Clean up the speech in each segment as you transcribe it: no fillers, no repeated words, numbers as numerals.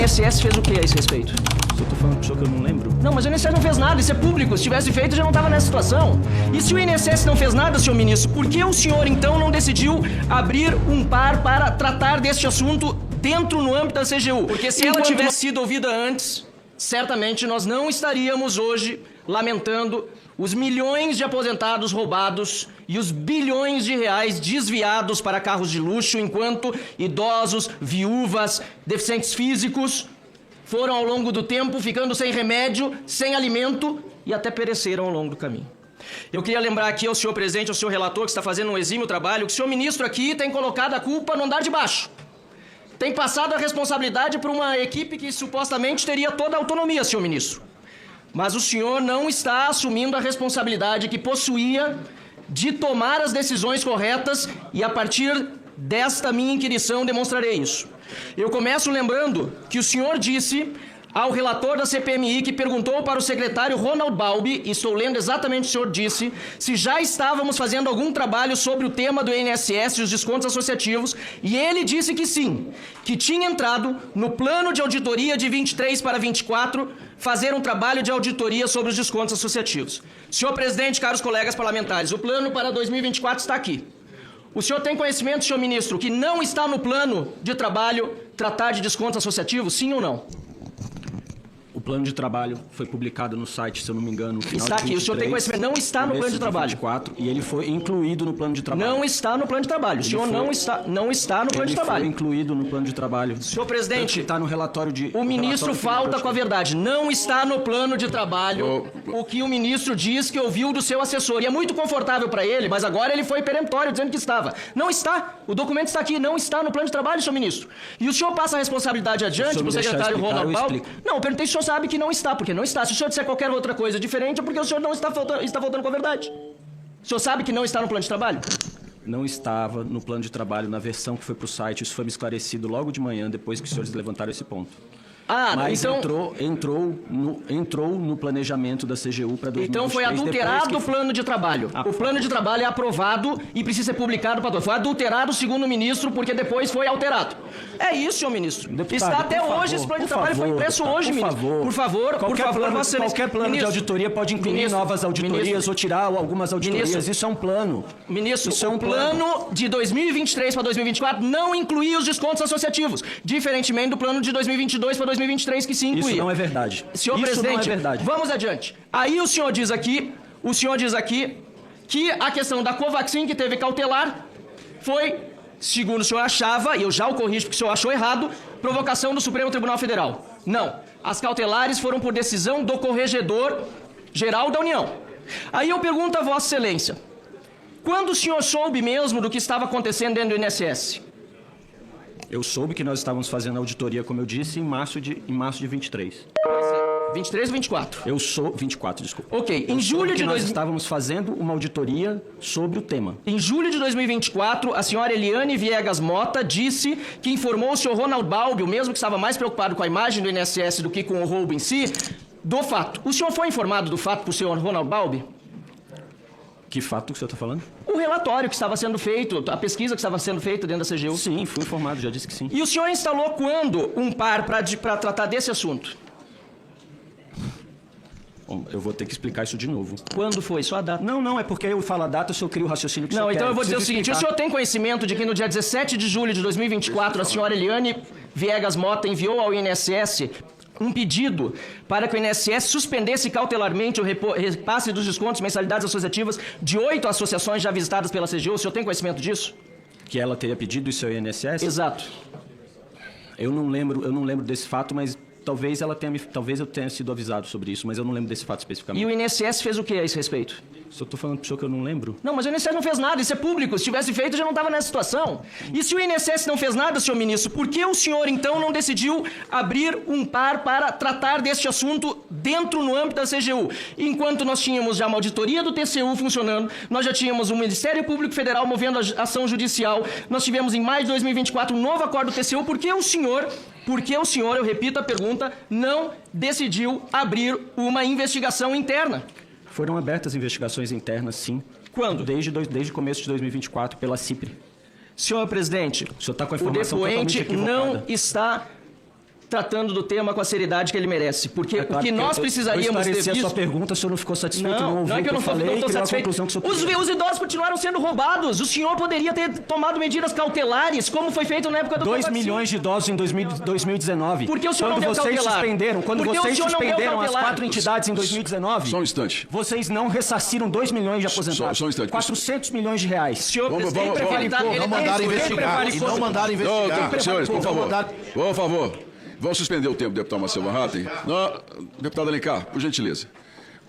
O INSS fez o que a esse respeito? Eu tô falando pro senhor que eu não lembro. Não, mas o INSS não fez nada, isso é público. Se tivesse feito, já não estava nessa situação. E se o INSS não fez nada, senhor ministro, por que o senhor, então, não decidiu abrir um par para tratar deste assunto dentro, no âmbito da CGU? Porque se ela tivesse sido ouvida antes, certamente nós não estaríamos hoje lamentando os milhões de aposentados roubados e os bilhões de reais desviados para carros de luxo, enquanto idosos, viúvas, deficientes físicos foram ao longo do tempo ficando sem remédio, sem alimento e até pereceram ao longo do caminho. Eu queria lembrar aqui ao senhor presidente, ao senhor relator, que está fazendo um exímio trabalho, que o senhor ministro aqui tem colocado a culpa no andar de baixo. Tem passado a responsabilidade para uma equipe que supostamente teria toda a autonomia, senhor ministro. Mas o senhor não está assumindo a responsabilidade que possuía de tomar as decisões corretas e, a partir desta minha inquirição, demonstrarei isso. Eu começo lembrando que o senhor disse ao relator da CPMI que perguntou para o secretário Ronald Balbi, e estou lendo exatamente o que o senhor disse, se já estávamos fazendo algum trabalho sobre o tema do INSS e os descontos associativos, e ele disse que sim, que tinha entrado no plano de auditoria de 23 para 24 fazer um trabalho de auditoria sobre os descontos associativos. Senhor presidente, caros colegas parlamentares, o plano para 2024 está aqui. O senhor tem conhecimento, senhor ministro, que não está no plano de trabalho tratar de descontos associativos, sim ou não? O plano de trabalho foi publicado no site, se eu não me engano, no final está de 23, aqui, o senhor tem conhecimento, não está no plano de trabalho. 24, e ele foi incluído no plano de trabalho. Não está no plano de trabalho. O senhor não está no plano de trabalho. Ele foi incluído no plano de trabalho. Senhor presidente, está no relatório de... o ministro falta com a verdade. Não está no plano de trabalho o que o ministro diz que ouviu do seu assessor. E é muito confortável para ele, mas agora ele foi peremptório dizendo que estava. Não está. O documento está aqui. Não está no plano de trabalho, senhor ministro. E o senhor passa a responsabilidade adiante para o secretário Ronald Balbi? Não, eu perguntei se o senhor sabe que não está, porque não está. Se o senhor disser qualquer outra coisa diferente, é porque o senhor não está faltando com a verdade. O senhor sabe que não está no plano de trabalho? Não estava no plano de trabalho, na versão que foi para o site. Isso foi me esclarecido logo de manhã, depois que os senhores levantaram esse ponto. Mas então... entrou no planejamento da CGU para 2023. Então foi adulterado o plano de trabalho. O plano de trabalho é aprovado e precisa ser publicado para todos. Foi adulterado, segundo o ministro, porque depois foi alterado. É isso, senhor ministro. Deputado, está até hoje, esse plano de trabalho foi impresso hoje, ministro. Por favor, qualquer plano de auditoria pode incluir novas auditorias ou tirar algumas auditorias. Isso é um plano. Ministro, o plano de 2023 para 2024 não incluía os descontos associativos, diferentemente do plano de 2022 para 2023 que se incluía. Isso não é verdade. Senhor presidente, vamos adiante. Aí o senhor diz aqui que a questão da Covaxin, que teve cautelar, foi, segundo o senhor achava, e eu já o corrijo porque o senhor achou errado, provocação do Supremo Tribunal Federal. Não. As cautelares foram por decisão do Corregedor Geral da União. Aí eu pergunto a Vossa Excelência, quando o senhor soube mesmo do que estava acontecendo dentro do INSS? Eu soube que nós estávamos fazendo auditoria, como eu disse, em março de 23. 23 ou 24? 24, desculpa. Ok. Em julho de nós estávamos fazendo uma auditoria sobre o tema. Em julho de 2024, a senhora Eliane Viegas Mota disse que informou o senhor Ronald Balbi, o mesmo que estava mais preocupado com a imagem do INSS do que com o roubo em si, do fato. O senhor foi informado do fato por senhor Ronald Balbi? Que fato que o senhor está falando? O relatório que estava sendo feito, a pesquisa que estava sendo feita dentro da CGU. Sim, fui informado, já disse que sim. E o senhor instalou quando um par para tratar desse assunto? Bom, eu vou ter que explicar isso de novo. Quando foi? Só a data? Não, é porque eu falo a data, o senhor cria o raciocínio que o senhor quer. Não, então eu vou dizer o seguinte, o senhor tem conhecimento de que no dia 17 de julho de 2024, a senhora Eliane Viegas Mota enviou ao INSS um pedido para que o INSS suspendesse cautelarmente o repasse dos descontos e mensalidades associativas de 8 associações já visitadas pela CGU. O senhor tem conhecimento disso? Que ela teria pedido isso ao INSS? Exato. Eu não lembro desse fato, mas talvez eu tenha sido avisado sobre isso, mas eu não lembro desse fato especificamente. E o INSS fez o que a esse respeito? Se eu estou falando para o senhor que eu não lembro. Não, mas o INSS não fez nada, isso é público. Se tivesse feito, já não estava nessa situação. E se o INSS não fez nada, senhor ministro, por que o senhor, então, não decidiu abrir um par para tratar deste assunto dentro, no âmbito da CGU? Enquanto nós tínhamos já uma auditoria do TCU funcionando, nós já tínhamos o Ministério Público Federal movendo a ação judicial, nós tivemos em maio de 2024 um novo acordo do TCU, por que o senhor, eu repito a pergunta, não decidiu abrir uma investigação interna? Foram abertas investigações internas, sim. Quando? Desde o começo de 2024, pela CIPRE. Senhor presidente, o senhor está com a informação o depoente totalmente equivocada. não está tratando do tema com a seriedade que ele merece. Porque o que nós precisaríamos ter visto... a sua pergunta, o senhor não ficou satisfeito, não é que eu não estou satisfeito. Os idosos continuaram sendo roubados. O senhor poderia ter tomado medidas cautelares, como foi feito na época do 2 milhões de idosos em 2019. Por que o senhor não deu cautelar? Quando vocês suspenderam as 4 entidades em 2019... Só um instante. Vocês não ressarciram 2 milhões de aposentados. Só um instante. 400 milhões de reais. Senhor presidente, não mandaram investigar. E não mandaram investigar. Senhores, por favor. Vamos suspender o tempo, deputado Marcel Van Hatten. Deputado Alencar, por gentileza.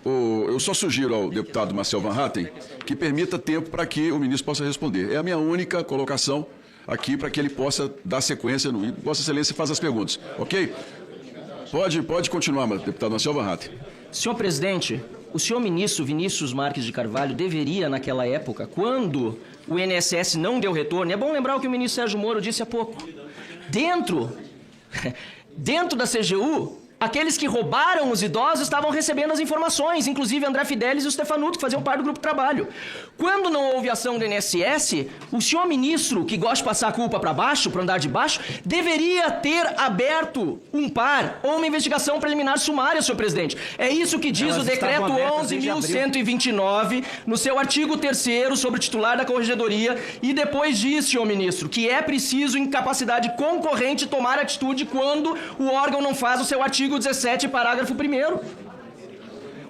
Eu só sugiro ao deputado Marcel Van Hatten que permita tempo para que o ministro possa responder. É a minha única colocação aqui para que ele possa dar sequência. Vossa Excelência faz as perguntas, ok? Pode continuar, deputado Marcel Van Hatten. Senhor presidente, o senhor ministro Vinícius Marques de Carvalho deveria, naquela época, quando o INSS não deu retorno, é bom lembrar o que o ministro Sérgio Moro disse há pouco, dentro da CGU, aqueles que roubaram os idosos estavam recebendo as informações, inclusive André Fidelis e o Stefanuto, que faziam parte do grupo de trabalho. Quando não houve ação do INSS, o senhor ministro, que gosta de passar a culpa para baixo, para andar de baixo, deveria ter aberto um par ou uma investigação preliminar sumária, senhor presidente. É isso que diz o decreto 11.129, no seu artigo 3º, sobre o titular da corregedoria, e depois diz, senhor ministro, que é preciso incapacidade concorrente tomar atitude quando o órgão não faz o seu artigo 17, parágrafo 1º.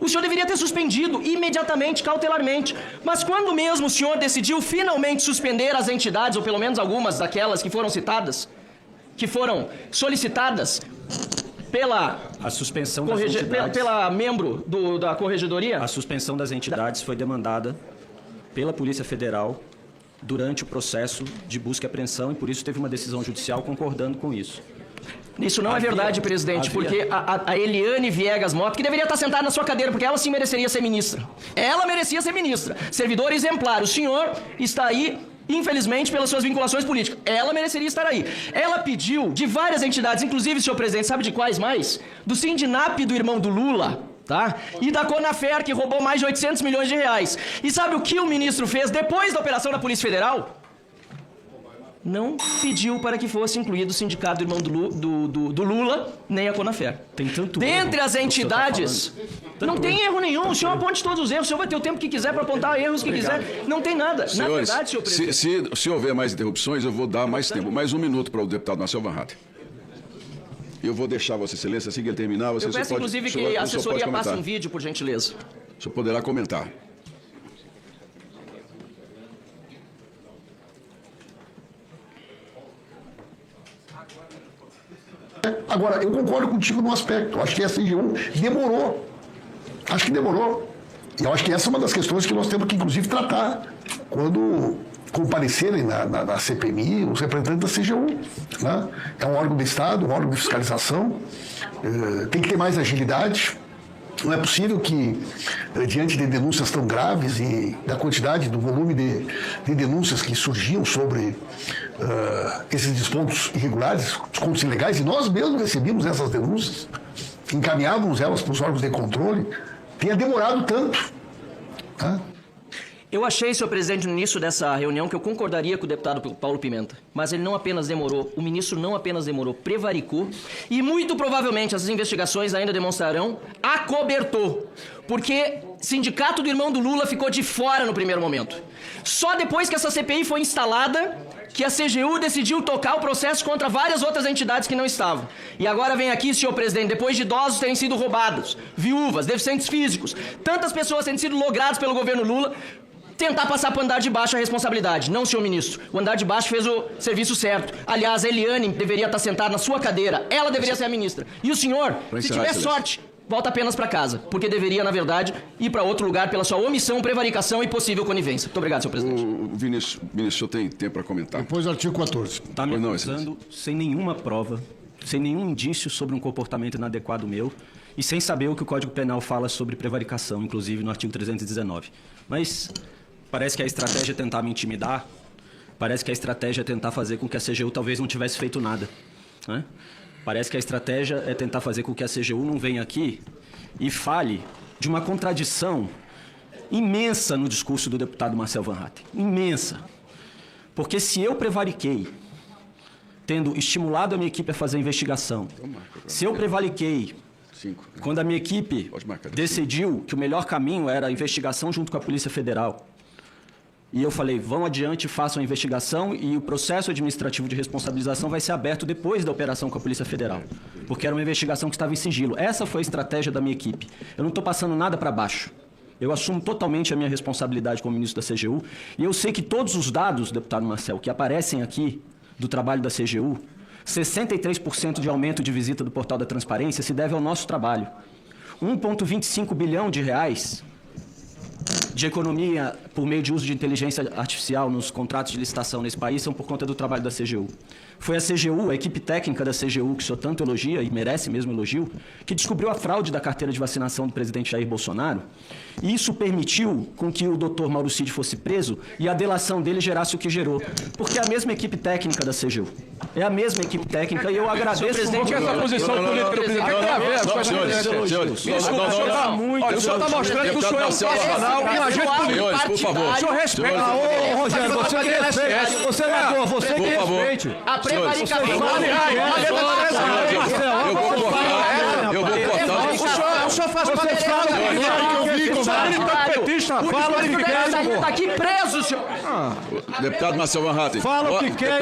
O senhor deveria ter suspendido imediatamente, cautelarmente. Mas quando mesmo o senhor decidiu finalmente suspender as entidades, ou pelo menos algumas daquelas que foram citadas, que foram solicitadas pela... A suspensão das entidades... Pela membro da corregedoria? A suspensão das entidades foi demandada pela Polícia Federal durante o processo de busca e apreensão, e por isso teve uma decisão judicial concordando com isso. Isso não é verdade, presidente, porque a Eliane Viegas Mota, que deveria estar sentada na sua cadeira, porque ela sim mereceria ser ministra. Ela merecia ser ministra. Servidor exemplar. O senhor está aí, infelizmente, pelas suas vinculações políticas. Ela mereceria estar aí. Ela pediu de várias entidades, inclusive, senhor presidente, sabe de quais mais? Do Sindinap do irmão do Lula, tá? E da Conafer, que roubou mais de 800 milhões de reais. E sabe o que o ministro fez depois da operação da Polícia Federal? Não pediu para que fosse incluído o sindicato do irmão do Lula, nem a Conafer. Tem tanto dentre as entidades, não tem erro nenhum. O senhor aponte todos os erros. O senhor vai ter o tempo que quiser para apontar erros que quiser. Não tem nada. Senhores, na verdade, senhor presidente... Se houver mais interrupções, eu vou dar mais tempo. Mais 1 minuto para o deputado Marcel Van Hatten. Eu vou deixar Vossa Excelência, assim que ele terminar, você pode... Eu peço, inclusive, que a assessoria passe um vídeo, por gentileza. O senhor poderá comentar. Agora, eu concordo contigo num aspecto. Acho que a CGU demorou. Acho que demorou. E eu acho que essa é uma das questões que nós temos que, inclusive, tratar quando comparecerem na CPMI os representantes da CGU. Né? É um órgão do Estado, um órgão de fiscalização. Tem que ter mais agilidade. Não é possível que, diante de denúncias tão graves e da quantidade, do volume de denúncias que surgiam sobre esses descontos irregulares, descontos ilegais, e nós mesmos recebíamos essas denúncias, encaminhávamos elas para os órgãos de controle, tenha demorado tanto. Tá? Eu achei, senhor presidente, no início dessa reunião que eu concordaria com o deputado Paulo Pimenta, mas ele não apenas demorou, o ministro não apenas demorou, prevaricou e muito provavelmente essas investigações ainda demonstrarão, acobertou, porque sindicato do irmão do Lula ficou de fora no primeiro momento. Só depois que essa CPI foi instalada que a CGU decidiu tocar o processo contra várias outras entidades que não estavam. E agora vem aqui, senhor presidente, depois de idosos terem sido roubados, viúvas, deficientes físicos, tantas pessoas terem sido logradas pelo governo Lula, tentar passar para o andar de baixo a responsabilidade. Não, senhor ministro. O andar de baixo fez o serviço certo. Aliás, a Eliane deveria estar sentada na sua cadeira. Ela deveria ser a ministra. E o senhor, se tiver sorte, volta apenas para casa. Porque deveria, na verdade, ir para outro lugar pela sua omissão, prevaricação e possível conivência. Muito obrigado, senhor presidente. Vinícius, o senhor tem tempo para comentar? Depois do artigo 14. Está me acusando sem nenhuma prova, sem nenhum indício sobre um comportamento inadequado meu e sem saber o que o Código Penal fala sobre prevaricação, inclusive no artigo 319. Mas... parece que a estratégia é tentar me intimidar, parece que a estratégia é tentar fazer com que a CGU talvez não tivesse feito nada. Né? Parece que a estratégia é tentar fazer com que a CGU não venha aqui e fale de uma contradição imensa no discurso do deputado Marcel Van Hatten. Imensa. Porque se eu prevariquei tendo estimulado a minha equipe a fazer a investigação, se eu prevariquei quando a minha equipe decidiu que o melhor caminho era a investigação junto com a Polícia Federal, e eu falei, vão adiante, façam a investigação e o processo administrativo de responsabilização vai ser aberto depois da operação com a Polícia Federal, porque era uma investigação que estava em sigilo. Essa foi a estratégia da minha equipe. Eu não estou passando nada para baixo. Eu assumo totalmente a minha responsabilidade como ministro da CGU e eu sei que todos os dados, deputado Marcel, que aparecem aqui do trabalho da CGU, 63% de aumento de visita do Portal da Transparência se deve ao nosso trabalho. 1,25 bilhão de reais de economia por meio de uso de inteligência artificial nos contratos de licitação nesse país são por conta do trabalho da CGU. Foi a CGU, a equipe técnica da CGU, que o senhor tanto elogia e merece mesmo elogio, que descobriu a fraude da carteira de vacinação do presidente Jair Bolsonaro. E isso permitiu com que o doutor Mauro Cid fosse preso e a delação dele gerasse o que gerou. Porque é a mesma equipe técnica da CGU. É a mesma equipe técnica e eu agradeço... Presidente, essa posição política do presidente tem a ver com essa... Senhores, olha, o senhor está mostrando que o senhor é um profissional, um agente político. Senhores, por favor. O senhor respeita. Ô, Rogério, você que respeite. Ô, senador, você que respeite. A prevaricação... Eu vou cortar. O senhor faz parte Fala o que quer, está aqui preso, senhor. Deputado Marcel Van Hatten. Fala o que quer.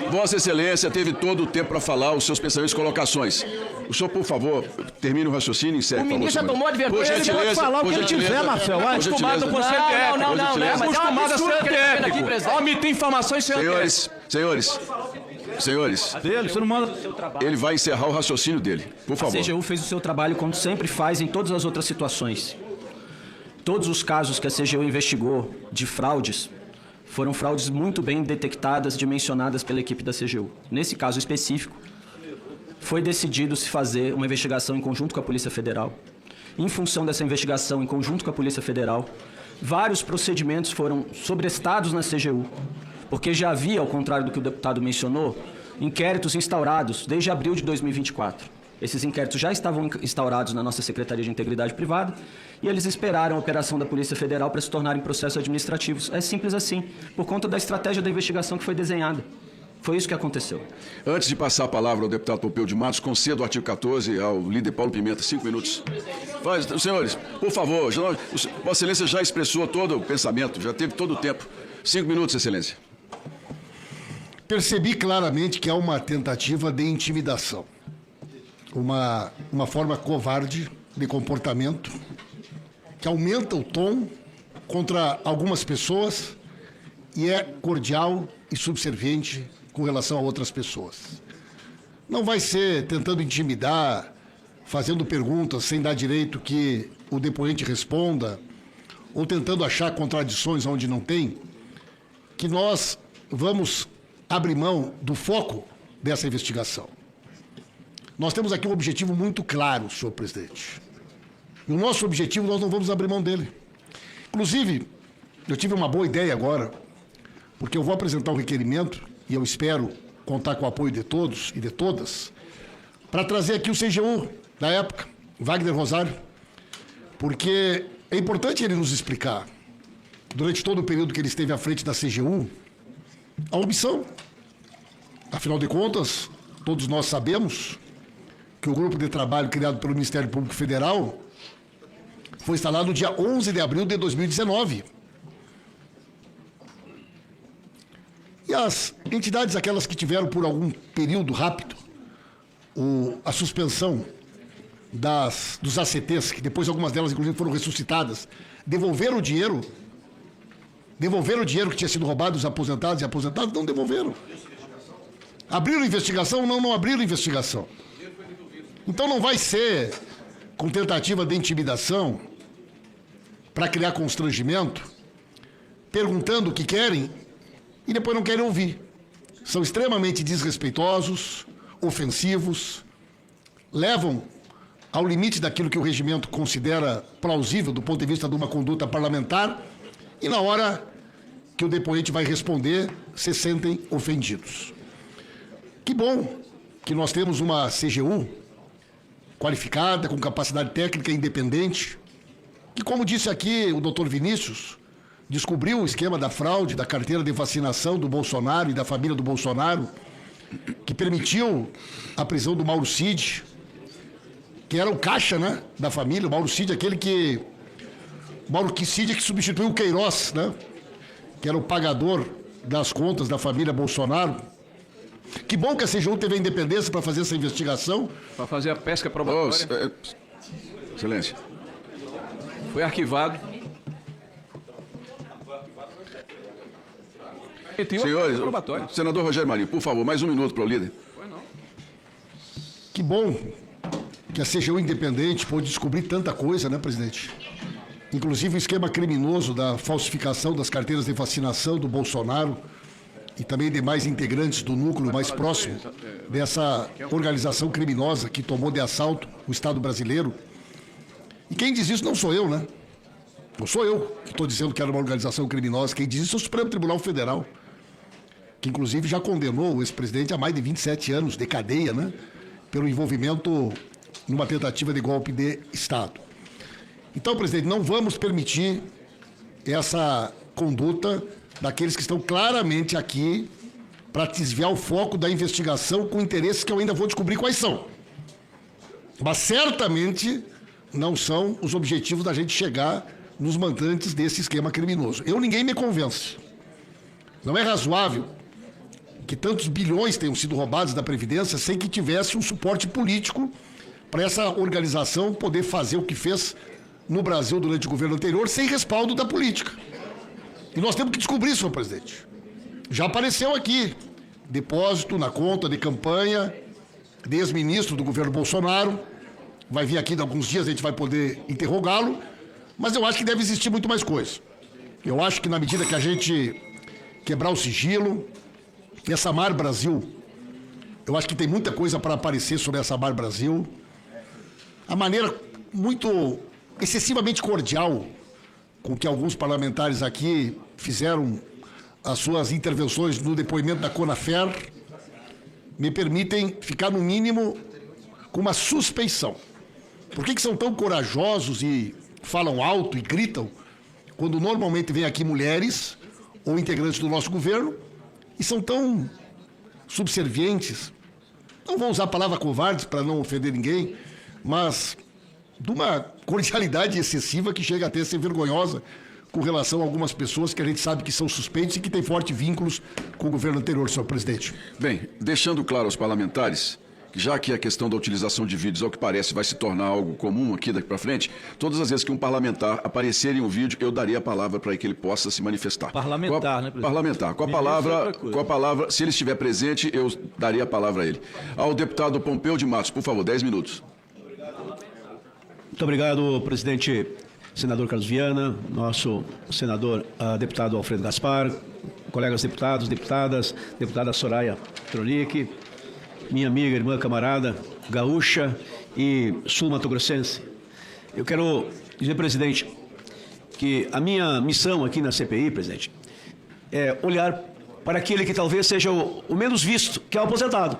Vossa Excelência teve todo o tempo para falar os seus pensamentos e colocações. O senhor, por favor, termine o raciocínio e encerre. O ministro já tomou advertência. Por gentileza, ele pode falar o que ele quiser, Marcel. É acostumado com ser técnico. É acostumado a ser técnico. Omitir informações sem Senhores, você não manda... ele vai encerrar o raciocínio dele. Por favor. A CGU fez o seu trabalho como sempre faz em todas as outras situações. Todos os casos que a CGU investigou de fraudes foram fraudes muito bem detectadas, dimensionadas pela equipe da CGU. Nesse caso específico, foi decidido se fazer uma investigação em conjunto com a Polícia Federal. Em função dessa investigação em conjunto com a Polícia Federal, vários procedimentos foram sobrestados na CGU, porque já havia, ao contrário do que o deputado mencionou, inquéritos instaurados desde abril de 2024. Esses inquéritos já estavam instaurados na nossa Secretaria de Integridade Privada e eles esperaram a operação da Polícia Federal para se tornarem processos administrativos. É simples assim, por conta da estratégia da investigação que foi desenhada. Foi isso que aconteceu. Antes de passar a palavra ao deputado Pompeu de Matos, concedo o artigo 14 ao líder Paulo Pimenta, 5 minutos. Senhores, por favor, Vossa Excelência já expressou todo o pensamento, já teve todo o tempo. 5 minutos, Excelência. Percebi claramente que há uma tentativa de intimidação. Uma forma covarde de comportamento que aumenta o tom contra algumas pessoas e é cordial e subserviente com relação a outras pessoas. Não vai ser tentando intimidar, fazendo perguntas sem dar direito que o depoente responda ou tentando achar contradições onde não tem, que nós vamos abrir mão do foco dessa investigação. Nós temos aqui um objetivo muito claro, senhor presidente. E o nosso objetivo, nós não vamos abrir mão dele. Inclusive, eu tive uma boa ideia agora, porque eu vou apresentar um requerimento, e eu espero contar com o apoio de todos e de todas, para trazer aqui o CGU da época, Wagner Rosário, porque é importante ele nos explicar, durante todo o período que ele esteve à frente da CGU, a omissão. Afinal de contas, todos nós sabemos que o grupo de trabalho criado pelo Ministério Público Federal foi instalado no dia 11 de abril de 2019. E as entidades, aquelas que tiveram por algum período rápido a suspensão dos ACTs, que depois algumas delas, inclusive, foram ressuscitadas, devolveram o dinheiro que tinha sido roubado dos aposentados e aposentadas, não devolveram. Abriram investigação? Não abriram investigação. Então não vai ser com tentativa de intimidação para criar constrangimento, perguntando o que querem e depois não querem ouvir. São extremamente desrespeitosos, ofensivos, levam ao limite daquilo que o regimento considera plausível do ponto de vista de uma conduta parlamentar e na hora que o depoente vai responder, se sentem ofendidos. Que bom que nós temos uma CGU qualificada, com capacidade técnica independente, que, como disse aqui o doutor Vinícius, descobriu o esquema da fraude da carteira de vacinação do Bolsonaro e da família do Bolsonaro que permitiu a prisão do Mauro Cid, que era o caixa, né, da família. O Mauro Cid, Mauro Cid que substituiu o Queiroz, né, que era o pagador das contas da família Bolsonaro. Que bom que a CGU teve a independência para fazer essa investigação. Para fazer a pesca probatória. Excelência. Foi arquivado. Senhores, senador Rogério Marinho, por favor, mais um minuto para o líder. Que bom que a CGU independente pôde descobrir tanta coisa, né, presidente? Inclusive o esquema criminoso da falsificação das carteiras de vacinação do Bolsonaro e também demais integrantes do núcleo mais próximo dessa organização criminosa que tomou de assalto o Estado brasileiro. E quem diz isso não sou eu, né? Não sou eu que estou dizendo que era uma organização criminosa. Quem diz isso é o Supremo Tribunal Federal, que inclusive já condenou o ex-presidente a mais de 27 anos de cadeia, né? Pelo envolvimento numa tentativa de golpe de Estado. Então, presidente, não vamos permitir essa conduta daqueles que estão claramente aqui para desviar o foco da investigação com interesses que eu ainda vou descobrir quais são. Mas certamente não são os objetivos da gente chegar nos mandantes desse esquema criminoso. Ninguém me convence. Não é razoável que tantos bilhões tenham sido roubados da Previdência sem que tivesse um suporte político para essa organização poder fazer o que fez no Brasil durante o governo anterior sem respaldo da política. E nós temos que descobrir, senhor presidente. Já apareceu aqui depósito na conta de campanha de ex-ministro do governo Bolsonaro. Vai vir aqui em alguns dias, a gente vai poder interrogá-lo. Mas eu acho que deve existir muito mais coisa. Eu acho que na medida que a gente quebrar o sigilo, essa Mar Brasil, eu acho que tem muita coisa para aparecer sobre essa Mar Brasil. A maneira muito excessivamente cordial com que alguns parlamentares aqui fizeram as suas intervenções no depoimento da Conafer me permitem ficar, no mínimo, com uma suspeição. Por que são tão corajosos e falam alto e gritam quando normalmente vêm aqui mulheres ou integrantes do nosso governo e são tão subservientes? Não vou usar a palavra covardes para não ofender ninguém, mas de uma cordialidade excessiva que chega até a ser vergonhosa com relação a algumas pessoas que a gente sabe que são suspeitos e que têm fortes vínculos com o governo anterior, senhor presidente. Bem, deixando claro aos parlamentares, já que a questão da utilização de vídeos, ao que parece, vai se tornar algo comum aqui daqui para frente, todas as vezes que um parlamentar aparecer em um vídeo, eu daria a palavra para que ele possa se manifestar. Parlamentar, né, presidente? Parlamentar. Com a palavra, se ele estiver presente, eu daria a palavra a ele. Ao deputado Pompeu de Matos, por favor, 10 minutos. Muito obrigado, presidente senador Carlos Viana, nosso senador deputado Alfredo Gaspar, colegas deputados, deputadas, deputada Soraya Tronic, minha amiga, irmã, camarada, gaúcha e sul-mato-grossense. Eu quero dizer, presidente, que a minha missão aqui na CPI, presidente, é olhar para aquele que talvez seja o menos visto, que é o aposentado,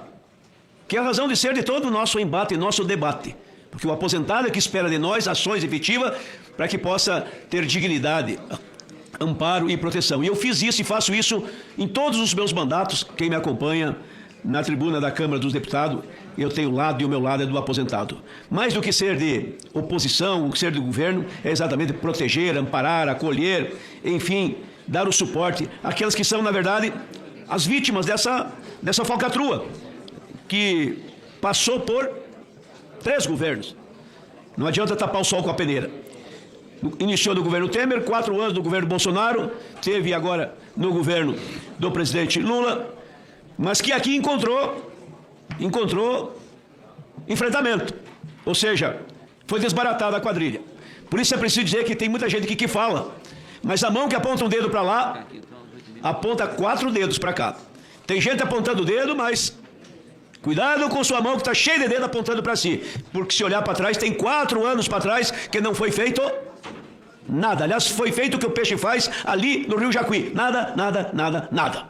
que é a razão de ser de todo o nosso embate, nosso debate. Porque o aposentado é que espera de nós ações efetivas para que possa ter dignidade, amparo e proteção. E eu fiz isso e faço isso em todos os meus mandatos. Quem me acompanha na tribuna da Câmara dos Deputados, eu tenho um lado e o meu lado é do aposentado. Mais do que ser de oposição, o que ser do governo, é exatamente proteger, amparar, acolher, enfim, dar o suporte àquelas que são, na verdade, as vítimas dessa falcatrua, que passou por 3 governos. Não adianta tapar o sol com a peneira. Iniciou no governo Temer, 4 anos no governo Bolsonaro, teve agora no governo do presidente Lula, mas que aqui encontrou enfrentamento. Ou seja, foi desbaratada a quadrilha. Por isso é preciso dizer que tem muita gente aqui que fala, mas a mão que aponta um dedo para lá, aponta 4 dedos para cá. Tem gente apontando o dedo, mas cuidado com sua mão que está cheia de dedo apontando para si. Porque se olhar para trás, tem 4 anos para trás que não foi feito nada. Aliás, foi feito o que o peixe faz ali no Rio Jacuí. Nada, nada, nada, nada.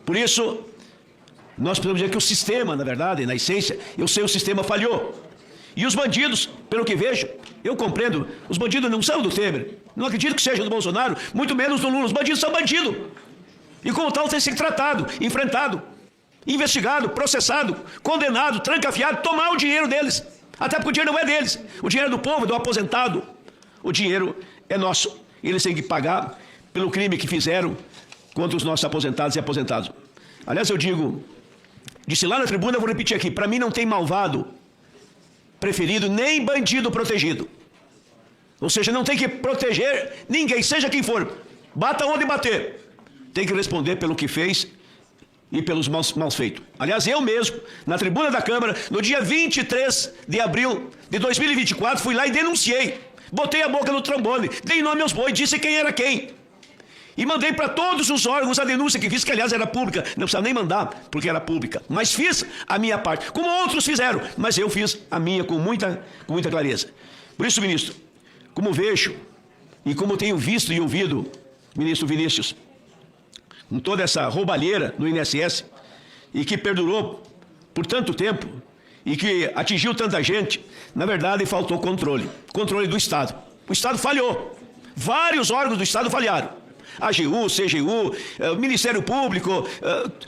Por isso, nós precisamos dizer que o sistema, na verdade, na essência, eu sei o sistema falhou. E os bandidos, pelo que vejo, eu compreendo, os bandidos não são do Temer. Não acredito que sejam do Bolsonaro, muito menos do Lula. Os bandidos são bandidos. E como tal tem que ser tratado, enfrentado. investigado, processado, condenado, trancafiado, tomar o dinheiro deles. Até porque o dinheiro não é deles. O dinheiro é do povo, do aposentado. O dinheiro é nosso. Eles têm que pagar pelo crime que fizeram contra os nossos aposentados e aposentados. Aliás, eu disse lá na tribuna, eu vou repetir aqui, para mim não tem malvado preferido nem bandido protegido. Ou seja, não tem que proteger ninguém, seja quem for. Bata onde bater. Tem que responder pelo que fez e pelos maus feitos. Aliás, eu mesmo, na tribuna da Câmara, no dia 23 de abril de 2024, fui lá e denunciei. Botei a boca no trombone, dei nome aos bois, disse quem era quem. E mandei para todos os órgãos a denúncia que fiz, que aliás era pública. Não precisava nem mandar, porque era pública. Mas fiz a minha parte, como outros fizeram. Mas eu fiz a minha com muita clareza. Por isso, ministro, como vejo e como tenho visto e ouvido, ministro Vinícius, com toda essa roubalheira no INSS, e que perdurou por tanto tempo, e que atingiu tanta gente, na verdade faltou controle do Estado. O Estado falhou. Vários órgãos do Estado falharam. AGU, CGU, Ministério Público,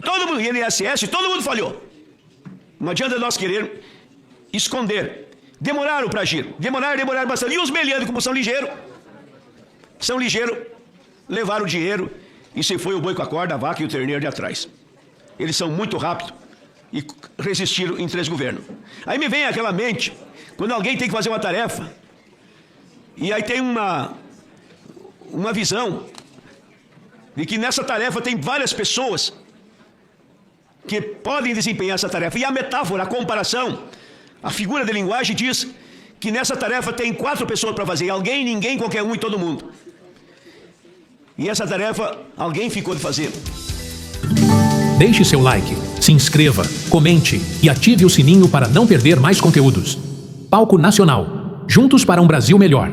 todo mundo, INSS, todo mundo falhou. Não adianta nós querer esconder. Demoraram para agir. Demoraram bastante. E os meliantes, como são ligeiros, levaram o dinheiro e se foi o boi com a corda, a vaca e o terneiro de atrás. Eles são muito rápidos e resistiram em 3 governos. Aí me vem aquela mente, quando alguém tem que fazer uma tarefa, e aí tem uma visão de que nessa tarefa tem várias pessoas que podem desempenhar essa tarefa. E a metáfora, a comparação, a figura de linguagem diz que nessa tarefa tem 4 pessoas para fazer. Alguém, ninguém, qualquer um e todo mundo. E essa tarefa, alguém ficou de fazer. Deixe seu like, se inscreva, comente e ative o sininho para não perder mais conteúdos. Palco Nacional. Juntos para um Brasil melhor.